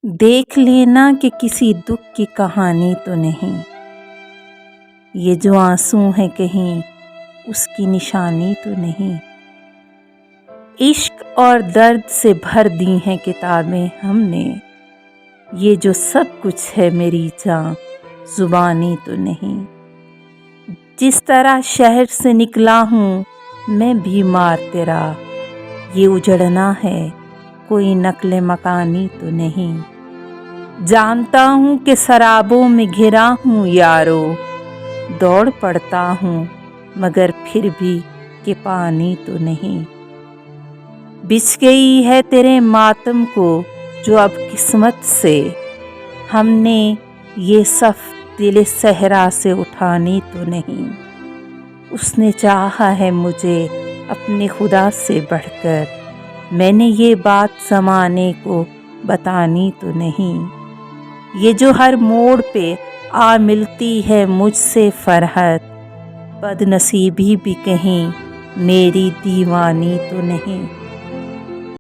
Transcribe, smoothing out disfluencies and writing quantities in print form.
دیکھ لینا کہ کسی دکھ کی کہانی تو نہیں، یہ جو آنسو ہیں کہیں اس کی نشانی تو نہیں۔ عشق اور درد سے بھر دی ہیں کتابیں ہم نے، یہ جو سب کچھ ہے میری جاں زبانی تو نہیں۔ جس طرح شہر سے نکلا ہوں میں بیمار تیرا، یہ اجڑنا ہے کوئی نقل مکانی تو نہیں۔ جانتا ہوں کہ سرابوں میں گھرا ہوں یارو، دوڑ پڑتا ہوں مگر پھر بھی کہ پانی تو نہیں۔ بچھ گئی ہے تیرے ماتم کو جو اب قسمت سے، ہم نے یہ صف دل صحرا سے اٹھانی تو نہیں۔ اس نے چاہا ہے مجھے اپنے خدا سے بڑھ کر، میں نے یہ بات زمانے کو بتانی تو نہیں۔ یہ جو ہر موڑ پہ آ ملتی ہے مجھ سے فرحت، بد نصیبی بھی کہیں میری دیوانی تو نہیں۔